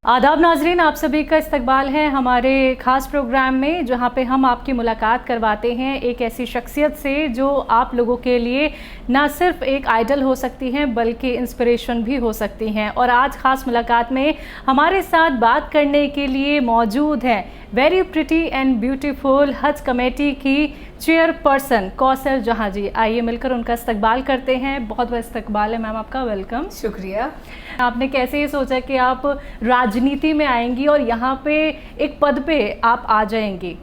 आदाब नाजरीन, आप सभी का इस्तकबाल है हमारे ख़ास प्रोग्राम में, जहां पे हम आपकी मुलाकात करवाते हैं एक ऐसी शख्सियत से जो आप लोगों के लिए ना सिर्फ एक आइडल हो सकती हैं बल्कि इंस्पिरेशन भी हो सकती हैं। और आज ख़ास मुलाकात में हमारे साथ बात करने के लिए मौजूद हैं वेरी प्रिटी एंड ब्यूटीफुल हज कमेटी की चेयरपर्सन कौसर जहां जी। आइए मिलकर उनका इस्तकबाल करते हैं। बहुत बहुत इस्तकबाल है मैम आपका, वेलकम। शुक्रिया। आपने कैसे ये सोचा कि आप राजनीति में आएंगी और यहाँ पे एक पद पे आप आ जाएंगी,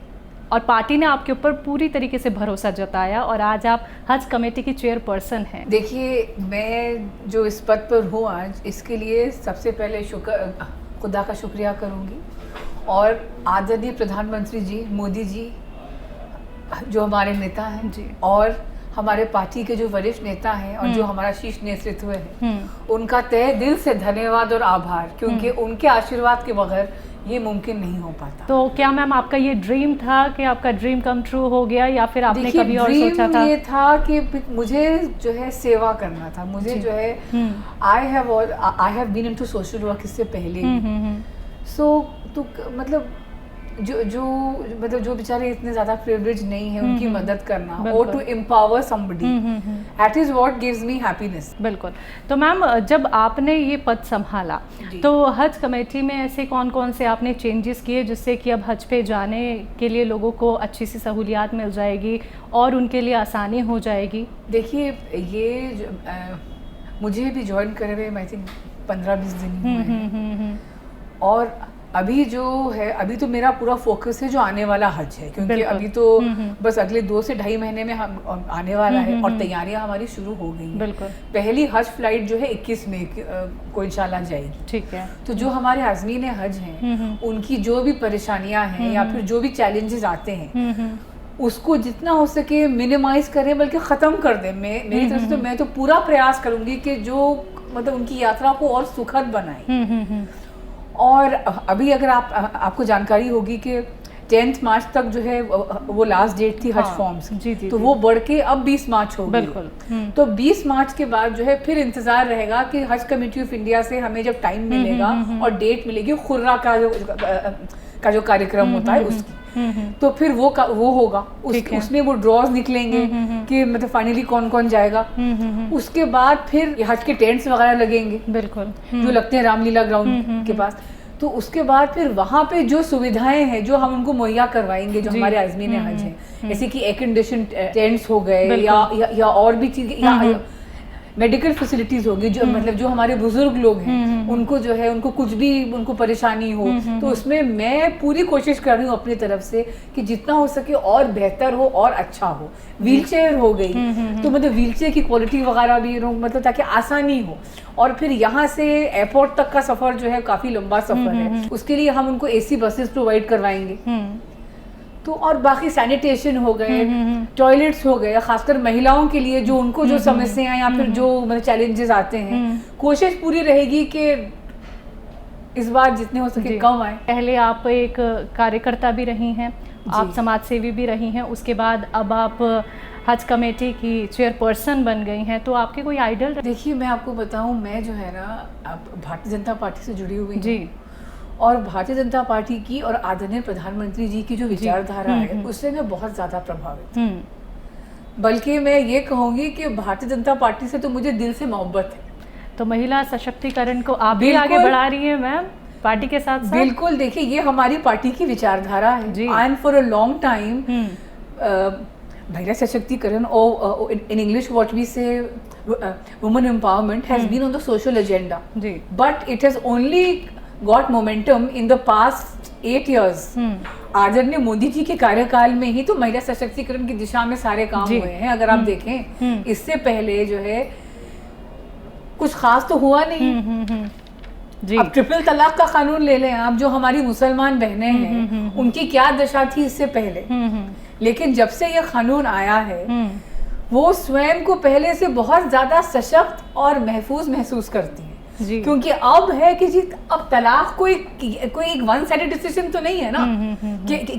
और पार्टी ने आपके ऊपर पूरी तरीके से भरोसा जताया और आज आप हज कमेटी की चेयरपर्सन हैं। देखिए, मैं जो इस पद पर हूँ आज, इसके लिए सबसे पहले खुदा का शुक्रिया करूँगी, और आदरणीय प्रधानमंत्री जी मोदी जी जो हमारे नेता हैं जी, और हमारे पार्टी के जो वरिष्ठ नेता हैं और जो हमारा शीर्ष नेतृत्व है, उनका तहे दिल से धन्यवाद और आभार, क्योंकि उनके आशीर्वाद के बगैर ये मुमकिन नहीं हो पाता। तो क्या मैम आपका ये ड्रीम था कि आपका ड्रीम कम ट्रू हो गया, या फिर आपने कभी और सोचा था? ये था कि मुझे जो है सेवा करना था, मुझे जो है I have been into social work इससे पहले। तो मतलब जो बेचारे इतने ज़्यादा प्रिविलेज नहीं है, उनकी मदद करना, और to empower somebody, that is what gives me happiness. बिल्कुल। तो मैम, जब आपने ये पद संभाला तो हज कमेटी में ऐसे कौन कौन से आपने चेंजेस किए जिससे कि अब हज पे जाने के लिए लोगों को अच्छी सी सहूलियात मिल जाएगी और उनके लिए आसानी हो जाएगी? देखिए, ये मुझे भी ज्वाइन करे हुए आई थिंक 15-20 दिन हुए हैं, और अभी जो है, अभी तो मेरा पूरा फोकस है जो आने वाला हज है, क्योंकि अभी तो बस अगले 2 से ढाई महीने में हम आने वाला है, और तैयारियां हमारी शुरू हो गई हैं। बिल्कुल। पहली हज फ्लाइट जो है 21 मई को इंशाल्लाह जाएगी। ठीक है। तो जो हमारे आज़मीन हज हैं, उनकी जो भी परेशानियां हैं या फिर जो भी चैलेंजेस आते हैं, उसको जितना हो सके मिनिमाइज करें, बल्कि ख़त्म कर दें। मेरी तरफ से तो मैं तो पूरा प्रयास करूंगी कि जो मतलब उनकी यात्रा को और सुखद बनाए। और अभी अगर आपको जानकारी होगी कि 10 मार्च तक जो है वो लास्ट डेट थी हज फॉर्म्स की, तो वो बढ़ के अब 20 मार्च हो गई। बिल्कुल। तो 20 मार्च के बाद जो है फिर इंतजार रहेगा कि हज कमेटी ऑफ इंडिया से हमें जब टाइम मिलेगा और डेट मिलेगी खुर्रा का जो कार्यक्रम होता है उसकी, तो फिर वो होगा, उसमें वो ड्रॉज निकलेंगे कि मतलब फाइनली कौन कौन जाएगा। उसके बाद फिर हज के टेंट्स वगैरह लगेंगे, बिल्कुल, जो लगते हैं रामलीला ग्राउंड के पास। तो उसके बाद फिर वहाँ पे जो सुविधाएं हैं जो हम उनको मुहैया करवाएंगे, जो हमारे आज़मीन हज हैं, जैसे कि एयर कंडीशन टेंट्स हो गए, या और भी चीज़ें, मेडिकल फैसिलिटीज होगी, जो मतलब जो हमारे बुजुर्ग लोग हैं उनको जो है उनको कुछ भी उनको परेशानी हो, तो उसमें मैं पूरी कोशिश कर रही हूँ अपनी तरफ से कि जितना हो सके और बेहतर हो और अच्छा हो। व्हील चेयर हो गई, तो मतलब व्हील चेयर की क्वालिटी वगैरह भी मतलब ताकि आसानी हो। और फिर यहाँ से एयरपोर्ट तक का सफर जो है काफी लंबा सफर है, उसके लिए हम उनको AC बसेस प्रोवाइड करवाएंगे। तो और बाकी सैनिटेशन हो गए, टॉयलेट्स हो गए, खासकर महिलाओं के लिए जो उनको जो समस्याएं या फिर जो मतलब चैलेंजेस आते हैं, कोशिश पूरी रहेगी कि इस बार जितने हो सके कम आए। पहले आप एक कार्यकर्ता भी रही हैं, आप समाज सेवी भी रही हैं, उसके बाद अब आप हज कमेटी की चेयरपर्सन बन गई हैं, तो आपके कोई आइडल? देखिए, मैं आपको बताऊं, मैं जो है ना भारतीय जनता पार्टी से जुड़ी हुई जी, और भारतीय जनता पार्टी की और आदरणीय प्रधानमंत्री जी की जो विचारधारा है उससे मैं बहुत ज़्यादा प्रभावित हूँ। बल्कि मैं ये कहूँगी कि भारतीय जनता पार्टी से तो मुझे दिल से मोहब्बत है। तो महिला सशक्तिकरण को आप भी आगे बढ़ा रही हैं मैम पार्टी के साथ साथ? बिल्कुल। देखिए, ये हमारी पार्टी की विचारधारा है, and for a long time महिला सशक्तिकरण, और in English what we say women empowerment has been on the social agenda, but it has only got momentum in the past 8 years। आदरणीय मोदी जी के कार्यकाल में ही तो महिला सशक्तिकरण की दिशा में सारे काम हुए हैं। अगर आप देखें, इससे पहले जो है कुछ खास तो हुआ नहीं। जी। अब ट्रिपल तलाक का कानून ले लें आप, जो हमारी मुसलमान बहनें हैं उनकी क्या दशा थी इससे पहले, लेकिन जब से ये कानून आया है वो स्वयं को पहले से बहुत ज्यादा सशक्त और महफूज महसूस करती है। क्योंकि अब है कि जी अब तलाक कोई एक वन साइडेड डिसीजन तो नहीं है ना,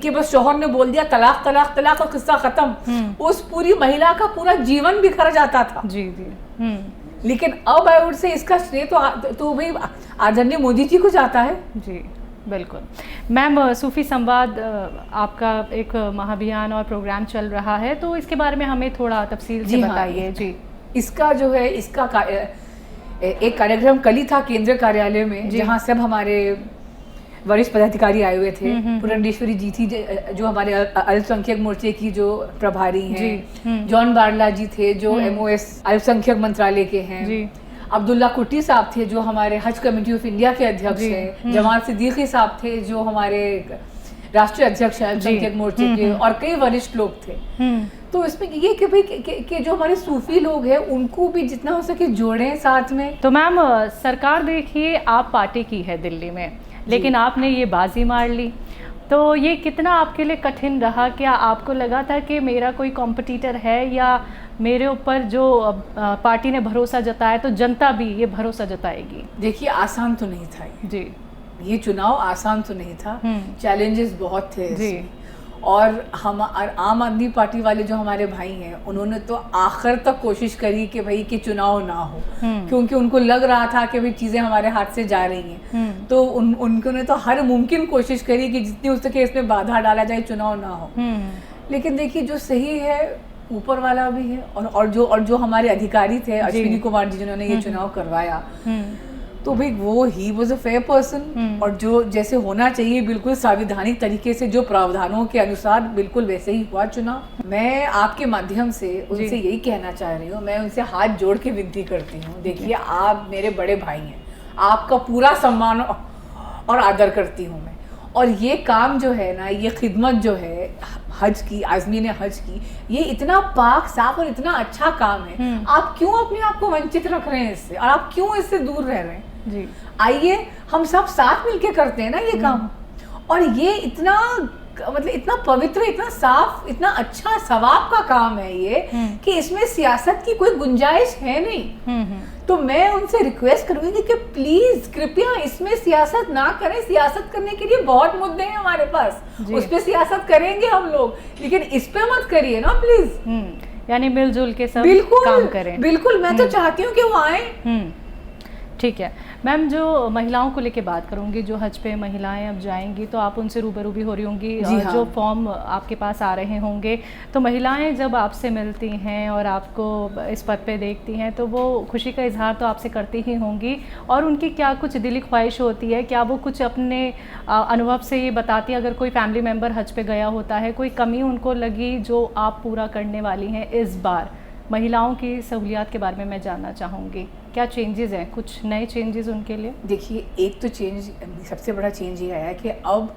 कि बस शौहर ने बोल दिया तलाक तलाक तलाक और किस्सा खत्म। उस पूरी महिला का पूरा जीवन बिखर जाता था। जी जी। लेकिन अब आई वुड से इसका श्रेय तो भाई आदरणीय मोदी जी को जाता है। जी बिल्कुल। मैम, सूफी संवाद आपका एक महाभियान और प्रोग्राम चल रहा है, तो इसके बारे में हमें थोड़ा तफसील से बताइए। जी, इसका जो है एक कार्यक्रम कल ही था केंद्रीय कार्यालय में, जहाँ सब हमारे वरिष्ठ पदाधिकारी आए हुए थे। पुरंदेश्वरी जी थी जो हमारे अल्पसंख्यक मोर्चे की जो प्रभारी हैं, जॉन बारला जी थे जो MOS अल्पसंख्यक मंत्रालय के हैं, अब्दुल्ला कुट्टी साहब थे जो हमारे हज कमेटी ऑफ इंडिया के अध्यक्ष हैं, जमाल सिद्दीकी साहब थे जो हमारे राष्ट्रीय अध्यक्ष हैं अल्पसंख्यक मोर्चे के, और कई वरिष्ठ लोग थे। तो इसमें ये कि भाई कि जो हमारे सूफी लोग हैं उनको भी जितना हो सके जोड़ें साथ में। तो मैम, सरकार देखिए आप पार्टी की है दिल्ली में, लेकिन आपने ये बाजी मार ली, तो ये कितना आपके लिए कठिन रहा? क्या आपको लगा था कि मेरा कोई कॉम्पिटिटर है या मेरे ऊपर जो पार्टी ने भरोसा जताया तो जनता भी ये भरोसा जताएगी? देखिए, आसान तो नहीं था जी, ये चुनाव आसान तो नहीं था, चैलेंजेस बहुत थे जी। और हम आम आदमी पार्टी वाले जो हमारे भाई हैं उन्होंने तो आखिर तक कोशिश करी कि भाई कि चुनाव ना हो, क्योंकि उनको लग रहा था कि भाई चीज़ें हमारे हाथ से जा रही हैं। तो उन्होंने तो हर मुमकिन कोशिश करी कि जितनी हो सके इसमें बाधा डाला जाए, चुनाव ना हो। लेकिन देखिए, जो सही है ऊपर वाला भी है, और जो हमारे अधिकारी थे अश्विनी कुमार जी जिन्होंने ये चुनाव करवाया, तो भाई वो he was a fair person, और जो जैसे होना चाहिए बिल्कुल संवैधानिक तरीके से जो प्रावधानों के अनुसार बिल्कुल वैसे ही हुआ चुनाव। मैं आपके माध्यम से उनसे यही कहना चाह रही हूँ, मैं उनसे हाथ जोड़ के विनती करती हूँ, देखिए आप मेरे बड़े भाई हैं, आपका पूरा सम्मान और आदर करती हूँ मैं, और ये काम जो है ना, ये खिदमत जो है हज की, आज़मीन हज की, ये इतना पाक साफ और इतना अच्छा काम है, आप क्यों अपने आप को वंचित रख रहे हैं इससे, और आप क्यों इससे दूर रह रहे हैं? जी, आइए हम सब साथ मिलके करते हैं ना ये काम, और ये इतना मतलब इतना पवित्र, इतना साफ, इतना अच्छा सवाब का काम है ये कि इसमें सियासत की कोई गुंजाइश है नहीं। तो मैं उनसे रिक्वेस्ट करूंगी कि प्लीज कृपया इसमें सियासत ना करें। सियासत करने के लिए बहुत मुद्दे हैं हमारे पास, उस पे सियासत करेंगे हम लोग, लेकिन इस पे मत करिए ना प्लीज। यानी मिलजुल के सब काम करें। बिल्कुल, मैं तो चाहती हूँ कि वो आए। ठीक है मैम, जो महिलाओं को लेके बात करूंगी, जो हज पे महिलाएं अब जाएंगी तो आप उनसे रूबरू भी हो रही होंगी, हाँ। जो फॉर्म आपके पास आ रहे होंगे, तो महिलाएं जब आपसे मिलती हैं और आपको इस पद पे देखती हैं तो वो खुशी का इजहार तो आपसे करती ही होंगी, और उनकी क्या कुछ दिली ख्वाहिश होती है? क्या वो कुछ अपने अनुभव से ये बताती है, अगर कोई फैमिली मेम्बर हज पे गया होता है, कोई कमी उनको लगी जो आप पूरा करने वाली हैं इस बार? महिलाओं की सहूलियात के बारे में मैं जानना चाहूँगी, क्या चेंजेस हैं, कुछ नए चेंजेस उनके लिए? देखिए, एक तो चेंज, सबसे बड़ा चेंज ये आया कि अब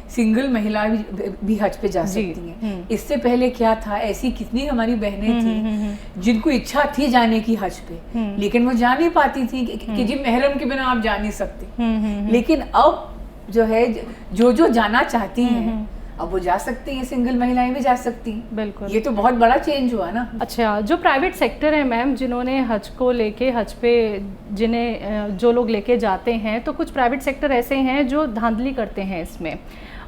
सिंगल महिला भी हज पे जा सकती हैं। इससे पहले क्या था, ऐसी कितनी हमारी बहनें थी जिनको इच्छा थी जाने की हज पे, लेकिन वो जा नहीं पाती थी कि जी महरम के बिना आप जा नहीं सकते। लेकिन अब जो है, जो जाना चाहती हैं अब वो जा सकती हैं, सिंगल महिलाएं भी जा सकती हैं। बिल्कुल, ये तो बहुत बड़ा चेंज हुआ ना। अच्छा, जो प्राइवेट सेक्टर है मैम, जिन्होंने हज को लेके, हज पे जो लोग लेके जाते हैं, तो कुछ प्राइवेट सेक्टर ऐसे हैं जो धांधली करते हैं इसमें,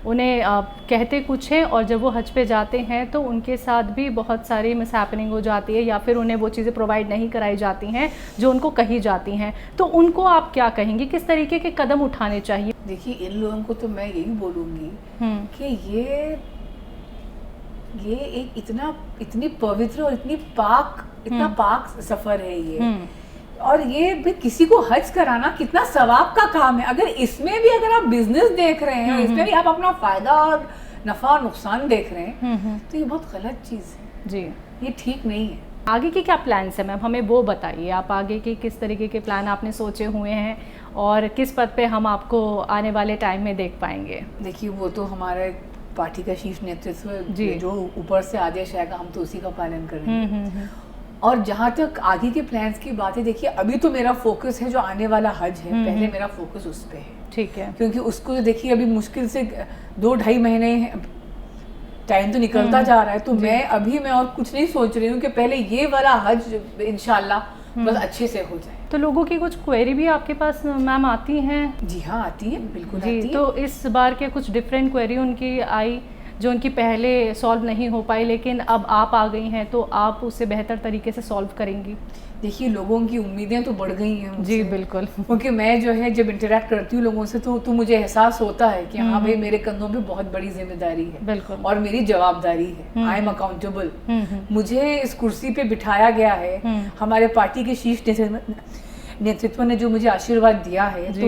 उन्हें कहते कुछ हैं और जब वो हज पे जाते हैं तो उनके साथ भी बहुत सारी मिसहैपनिंग हो जाती है, या फिर उन्हें वो चीज़ें प्रोवाइड नहीं कराई जाती हैं जो उनको कही जाती हैं। तो उनको आप क्या कहेंगी, किस तरीके के कदम उठाने चाहिए? देखिए, इन लोगों को तो मैं यही बोलूँगी कि ये एक इतनी पवित्र और इतना पाक सफ़र है ये, और ये भी किसी को हज कराना कितना सवाब का काम है। अगर इसमें भी अगर आप बिजनेस देख रहे हैं, इसमें भी आप अपना फायदा और नफा और नुकसान देख रहे हैं, तो ये बहुत गलत चीज़ है जी, ये ठीक नहीं है। आगे के क्या प्लान्स हैं मैम, हमें वो बताइए। आप आगे के किस तरीके के प्लान आपने सोचे हुए हैं और किस पद पे हम आपको आने वाले टाइम में देख पाएंगे? देखिए, वो तो हमारे पार्टी का शीर्ष नेतृत्व जो ऊपर से आदेश आएगा हम तो उसी का पालन करेंगे। और जहाँ तक आगे के प्लान्स की बात है, देखिए अभी तो मेरा फोकस है जो आने वाला हज है, पहले मेरा फोकस उस पे है। ठीक है, क्योंकि उसको देखिए अभी मुश्किल से 2-2.5 महीने टाइम तो निकलता जा रहा है, तो मैं और कुछ नहीं सोच रही हूँ कि पहले ये वाला हज इंशाल्लाह बस अच्छे से हो जाए। तो लोगों की कुछ क्वेरी भी आपके पास मैम आती हैं? जी हाँ, आती है, बिल्कुल जी, आती है। तो इस बार के कुछ डिफरेंट क्वेरी उनकी आई जो उनकी पहले सॉल्व नहीं हो पाई, लेकिन अब आप आ गई हैं तो आप उसे बेहतर तरीके से सॉल्व करेंगी? देखिए, लोगों की उम्मीदें तो बढ़ गई हैं जी बिल्कुल, क्योंकि मैं जो है जब इंटरेक्ट करती हूँ लोगों से तो मुझे एहसास होता है कि हाँ भाई, मेरे कंधों पे बहुत बड़ी जिम्मेदारी है। बिल्कुल, और मेरी जवाबदारी है। I am accountable. मुझे इस कुर्सी पे बिठाया गया है। हमारे पार्टी के शीर्ष नेतृत्व ने जो मुझे आशीर्वाद दिया है, तो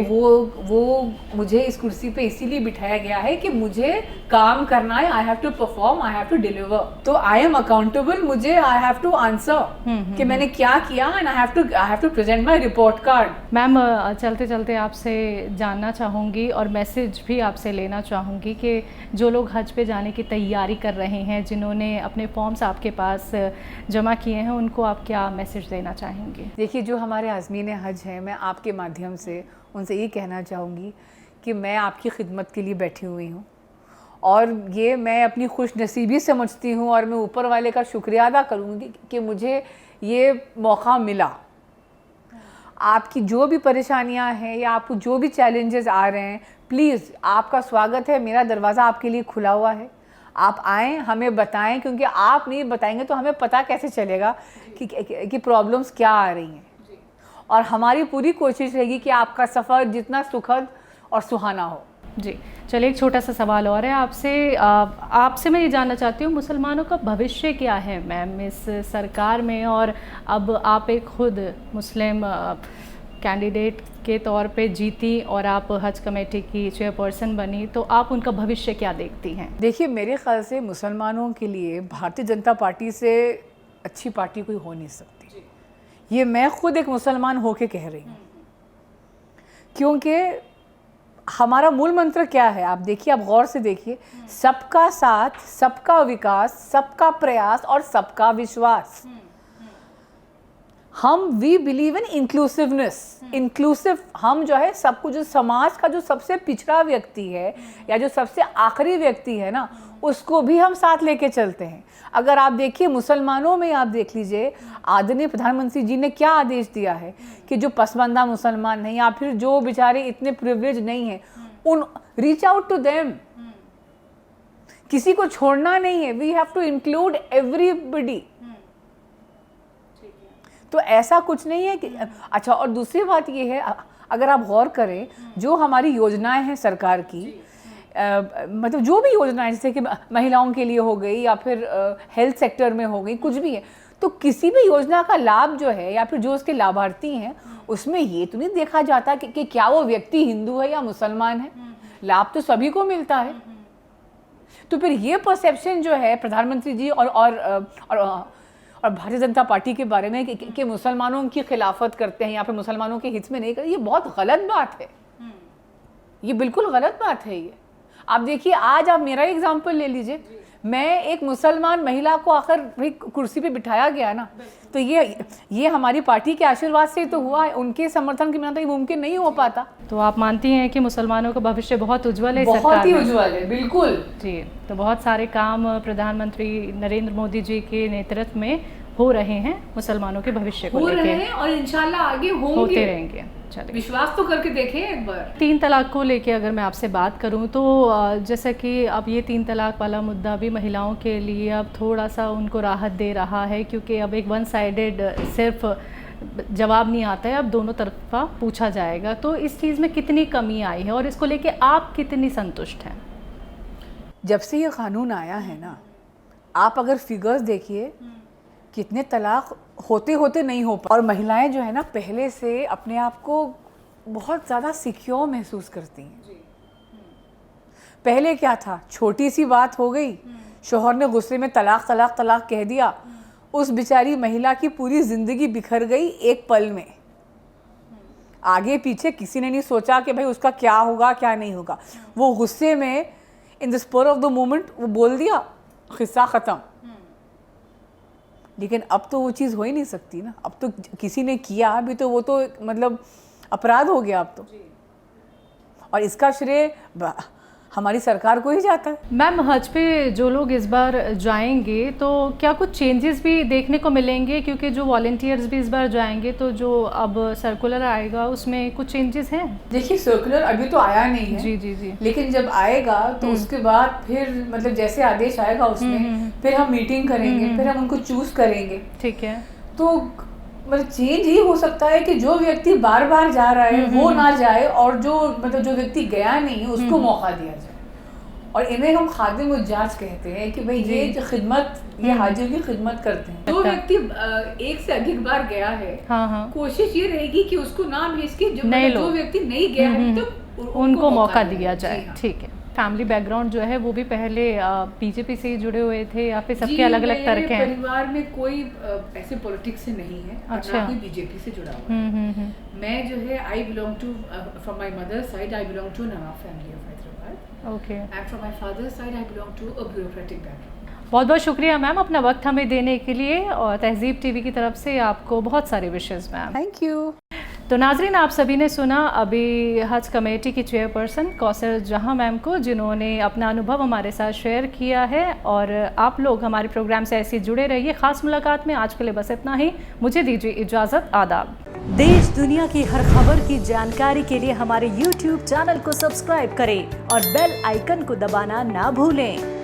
वो मुझे इस कुर्सी पे इसीलिए बिठाया गया है कि मुझे काम करना है। I have to perform, I have to deliver. तो आई एम अकाउंटेबल। मुझे आई हैव टू आंसर कि मैंने क्या किया, and I have to present my report card. Ma'am, चलते चलते आपसे जानना चाहूँगी और मैसेज भी आपसे लेना चाहूँगी कि जो लोग हज पे जाने की तैयारी कर रहे हैं, जिन्होंने अपने फॉर्म्स आपके पास जमा किए हैं, उनको आप क्या मैसेज देना चाहेंगे? देखिए, जो हमारे आज़मीन हज हैं, मैं आपके माध्यम से उनसे ये कहना चाहूँगी कि मैं आपकी खिदमत के लिए बैठी हुई हूँ, और ये मैं अपनी खुश नसीबी समझती हूँ, और मैं ऊपर वाले का शुक्रिया अदा करूँगी कि मुझे ये मौका मिला। आपकी जो भी परेशानियाँ हैं या आपको जो भी चैलेंजेस आ रहे हैं, प्लीज़ आपका स्वागत है। मेरा दरवाज़ा आपके लिए खुला हुआ है। आप आएँ, हमें बताएं, क्योंकि आप नहीं बताएंगे तो हमें पता कैसे चलेगा कि प्रॉब्लम्स क्या आ रही हैं। और हमारी पूरी कोशिश रहेगी कि आपका सफ़र जितना सुखद और सुहाना हो। जी, चलिए एक छोटा सा सवाल और है आपसे मैं ये जानना चाहती हूँ, मुसलमानों का भविष्य क्या है मैम इस सरकार में? और अब आप एक खुद मुस्लिम कैंडिडेट के तौर पे जीती और आप हज कमेटी की चेयरपर्सन बनी, तो आप उनका भविष्य क्या देखती हैं? देखिए, मेरे ख़्याल से मुसलमानों के लिए भारतीय जनता पार्टी से अच्छी पार्टी कोई हो नहीं सकती। ये मैं खुद एक मुसलमान होके कह रही हूँ, क्योंकि हमारा मूल मंत्र क्या है? आप देखिए, आप गौर से देखिए, सबका साथ, सबका विकास, सबका प्रयास और सबका विश्वास। We believe in inclusiveness. Inclusive हम जो है सब कुछ, जो समाज का जो सबसे पिछड़ा व्यक्ति है या जो सबसे आखिरी व्यक्ति है ना, उसको भी हम साथ लेके चलते हैं। अगर आप देखिए, मुसलमानों में आप देख लीजिए, आदरणीय प्रधानमंत्री जी ने क्या आदेश दिया है कि जो पसमानदा मुसलमान हैं या फिर जो बेचारे इतने प्रिविलेज नहीं हैं, उन रीच आउट टू देम। किसी को छोड़ना नहीं है। We have to include everybody. तो ऐसा कुछ नहीं है कि अच्छा। और दूसरी बात ये है, अगर आप गौर करें, जो हमारी योजनाएं हैं सरकार की, मतलब जो भी योजनाएं, जैसे कि महिलाओं के लिए हो गई या फिर हेल्थ सेक्टर में हो गई, कुछ भी है, तो किसी भी योजना का लाभ जो है या फिर जो उसके लाभार्थी हैं, उसमें ये तो नहीं देखा जाता कि क्या वो व्यक्ति हिंदू है या मुसलमान है। लाभ तो सभी को मिलता है। तो फिर ये परसेप्शन जो है प्रधानमंत्री जी और भारतीय जनता पार्टी के बारे में कि मुसलमानों की खिलाफत करते हैं या फिर मुसलमानों के हित में नहीं करते, ये बहुत गलत बात है। ये बिल्कुल गलत बात है। ये आप देखिए, आज आप मेरा एग्जाम्पल ले लीजिए, मैं एक मुसलमान महिला को आखिर भाई कुर्सी पे बिठाया गया ना, तो ये हमारी पार्टी के आशीर्वाद से तो हुआ है। उनके समर्थन के बिना तो ये मुमकिन नहीं हो पाता। तो आप मानती हैं कि मुसलमानों का भविष्य बहुत उज्जवल है? बहुत ही उज्जवल है, बिल्कुल जी। तो बहुत सारे काम प्रधानमंत्री नरेंद्र मोदी जी के नेतृत्व में हो रहे हैं मुसलमानों के भविष्य को लेकर, हो रहे हैं और इंशाल्लाह आगे होते रहेंगे। चलिए, विश्वास तो करके देखें एक बार। 3 तलाक को लेके अगर मैं आपसे बात करूं तो जैसा कि अब ये 3 तलाक वाला मुद्दा भी महिलाओं के लिए अब थोड़ा सा उनको राहत दे रहा है, क्योंकि अब एक वन साइडेड सिर्फ जवाब नहीं आता है, अब दोनों तरफा पूछा जाएगा। तो इस चीज़ में कितनी कमी आई है और इसको लेके आप कितनी संतुष्ट हैं? जब से ये कानून आया है ना, आप अगर फिगर्स देखिए, कितने तलाक होते होते नहीं हो पा, और महिलाएं जो है ना पहले से अपने आप को बहुत ज़्यादा सिक्योर महसूस करती हैं। पहले क्या था, छोटी सी बात हो गई, शौहर ने गुस्से में तलाक तलाक तलाक कह दिया, उस बेचारी महिला की पूरी ज़िंदगी बिखर गई एक पल में। आगे पीछे किसी ने नहीं सोचा कि भाई उसका क्या होगा क्या नहीं होगा। वो गुस्से में in the spur of the moment वो बोल दिया, किस्सा ख़त्म। लेकिन अब तो वो चीज़ हो ही नहीं सकती ना। अब तो किसी ने किया अभी तो वो तो मतलब अपराध हो गया अब तो। और इसका श्रेय हमारी सरकार को ही जाता है। मैम, हज पे जो लोग इस बार जाएंगे तो क्या कुछ चेंजेस भी देखने को मिलेंगे, क्योंकि जो वॉलंटियर्स भी इस बार जाएंगे तो जो अब सर्कुलर आएगा उसमें कुछ चेंजेस हैं? देखिए, सर्कुलर अभी तो आया नहीं है। जी जी जी। लेकिन जब आएगा तो उसके बाद फिर मतलब जैसे आदेश आएगा उसमें फिर हम मीटिंग करेंगे, फिर हम उनको चूज करेंगे। ठीक है। तो मतलब चेंज ये हो सकता है कि जो व्यक्ति बार बार जा रहा है वो ना जाए, और जो मतलब जो व्यक्ति गया नहीं है उसको मौका दिया जाए। और इन्हें हम खादिम उज्जाज कहते हैं कि भाई ये जो खिदमत, ये हाजियों की खिदमत करते हैं। जो व्यक्ति एक से अधिक बार गया है, कोशिश ये रहेगी कि उसको ना भेज के जो व्यक्ति नहीं गया है तो उनको मौका दिया जाए। ठीक है। फैमिली बैकग्राउंड जो है वो भी पहले बीजेपी से ही जुड़े हुए थे या फिर सबके अलग अलग तरह के हैं? परिवार में कोई ऐसे पॉलिटिक्स से नहीं है। अच्छा। कोई बीजेपी से जुड़ा हुआ है। मैं जो है I belong to, from my mother side I belong to nawab family of Hyderabad. Okay. And from my father side I belong to a bureaucratic background. बहुत बहुत शुक्रिया मैम अपना वक्त हमें देने के लिए, और तहजीब टीवी की तरफ से आपको बहुत सारे विशेष मैम। Thank you. तो नाजरीन, आप सभी ने सुना अभी हज कमेटी की चेयरपर्सन कौसर जहां मैम को, जिन्होंने अपना अनुभव हमारे साथ शेयर किया है। और आप लोग हमारे प्रोग्राम से ऐसे जुड़े रहिए। खास मुलाकात में आज के लिए बस इतना ही। मुझे दीजिए इजाज़त। आदाब। देश दुनिया की हर खबर की जानकारी के लिए हमारे YouTube चैनल को सब्सक्राइब करें और बेल आइकन को दबाना ना भूलें।